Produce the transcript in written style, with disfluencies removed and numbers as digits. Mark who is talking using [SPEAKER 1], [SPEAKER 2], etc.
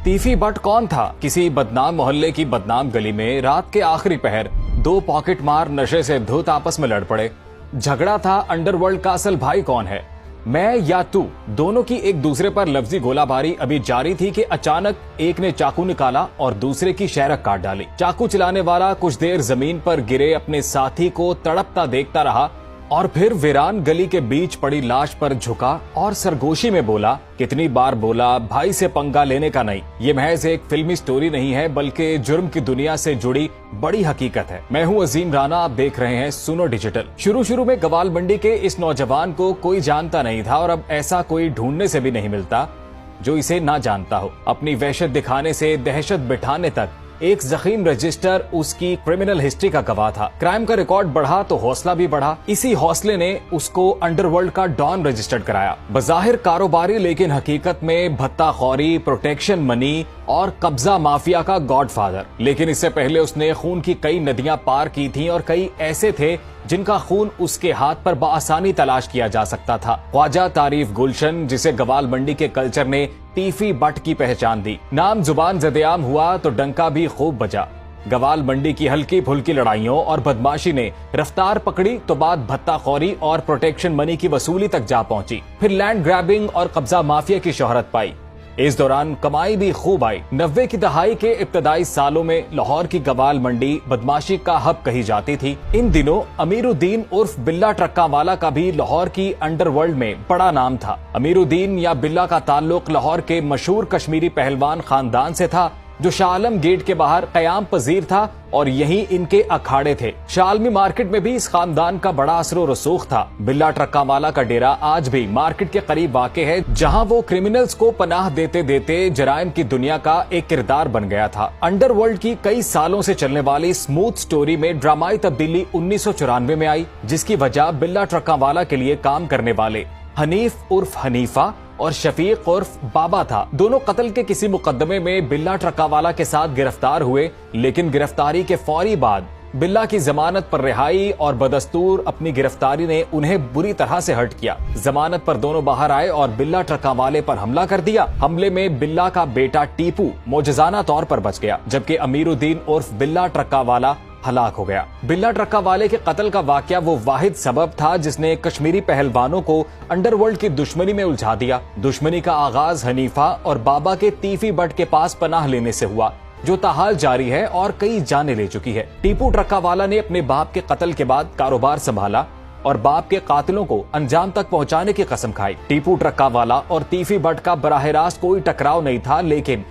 [SPEAKER 1] तीफी but कौन था? किसी बदनाम मोहल्ले की बदनाम गली में रात के आखिरी पहर दो पॉकेट मार नशे से धुत आपस में लड़ पड़े। झगड़ा था अंडरवर्ल्ड का असल भाई कौन है, मैं या तू। दोनों की एक दूसरे पर लफ्जी गोलाबारी अभी जारी थी कि अचानक एक ने चाकू निकाला और दूसरे की शाहरग काट डाली। चाकू चलाने वाला कुछ देर जमीन पर गिरे अपने साथी को तड़पता देखता रहा और फिर वीरान गली के बीच पड़ी लाश पर झुका और सरगोशी में बोला, कितनी बार बोला भाई से पंगा लेने का नहीं। ये महज एक फिल्मी स्टोरी नहीं है बल्कि जुर्म की दुनिया से जुड़ी बड़ी हकीकत है। मैं हूं अजीम राना, आप देख रहे हैं सुनो डिजिटल। शुरू में गवाल मंडी के इस नौजवान को कोई जानता नहीं था और अब ऐसा कोई ढूंढने से भी नहीं मिलता जो इसे ना जानता हो। अपनी वहशत दिखाने से दहशत बिठाने तक एक जखीम रजिस्टर उसकी क्रिमिनल हिस्ट्री का गवाह था। क्राइम का रिकॉर्ड बढ़ा तो हौसला भी बढ़ा। इसी हौसले ने उसको अंडरवर्ल्ड का डॉन रजिस्टर्ड कराया। बज़ाहिर कारोबारी लेकिन हकीकत में भत्ताखोरी, प्रोटेक्शन मनी और कब्जा माफिया का गॉडफादर। लेकिन इससे पहले उसने खून की कई नदियां पार की थी और कई ऐसे थे जिनका खून उसके हाथ पर बआसानी तलाश किया जा सकता था। ख्वाजा तारीफ गुलशन, जिसे गवाल मंडी के कल्चर ने टीफी बट की पहचान दी। नाम जुबान जदेआम हुआ तो डंका भी खूब बजा। गवाल मंडी की हल्की फुल्की लड़ाइयों और बदमाशी ने रफ्तार पकड़ी तो बात भत्ताखोरी और प्रोटेक्शन मनी की वसूली तक जा पहुंची। फिर लैंड ग्रैबिंग और कब्जा माफिया की शोहरत पाई। इस दौरान कमाई भी खूब आई। 90 की दहाई के इब्तदाई सालों में लाहौर की गवाल मंडी बदमाशी का हब कही जाती थी। इन दिनों अमीरुद्दीन उर्फ बिल्ला ट्रक्का वाला का भी लाहौर की अंडरवर्ल्ड में बड़ा नाम था। अमीरुद्दीन या बिल्ला का ताल्लुक लाहौर के मशहूर कश्मीरी पहलवान खानदान से था जो शाह आलम गेट के बाहर कयाम पजीर था और यही इनके अखाड़े थे। शाह आलमी मार्केट में भी इस खानदान का बड़ा असर रसूख था। बिल्ला ट्रक्का वाला का डेरा आज भी मार्केट के करीब वाक़े है, जहां वो क्रिमिनल्स को पनाह देते देते जराइम की दुनिया का एक किरदार बन गया था। अंडरवर्ल्ड की कई सालों से चलने वाली स्मूथ स्टोरी में ड्रामाई तब्दीली 1994 में आई, जिसकी वजह बिल्ला ट्रक्का वाला के लिए काम करने वाले हनीफ उर्फ हनीफा और शफीक उर्फ बाबा था। दोनों कत्ल के किसी मुकदमे में बिल्ला ट्रक्कावाला के साथ गिरफ्तार हुए, लेकिन गिरफ्तारी के फौरी बाद बिल्ला की जमानत पर रिहाई और बदस्तूर अपनी गिरफ्तारी ने उन्हें बुरी तरह से हर्ट किया। जमानत पर दोनों बाहर आए और बिल्ला ट्रक्कावाले पर हमला कर दिया। हमले में बिल्ला का बेटा टीपू मौजजाना तौर पर बच गया, जबकि अमीरुद्दीन उर्फ बिल्ला ट्रक्कावाला हलाक हो गया। बिल्ला ट्रक्का वाले के कत्ल का वाकया वो वाहिद सबब था जिसने कश्मीरी पहलवानों को अंडरवर्ल्ड की दुश्मनी में उलझा दिया। दुश्मनी का आगाज हनीफा और बाबा के तीफी बट के पास पनाह लेने से हुआ, जो ताहाल जारी है और कई जाने ले चुकी है। टीपू ट्रक्का वाला ने अपने बाप के कत्ल के बाद कारोबार संभाला और बाप के कातिलों को अंजाम तक पहुंचाने की कसम खाई। टीपू ट्रक्का वाला और तीफी बट का बराह रास्त कोई टकराव नहीं था, लेकिन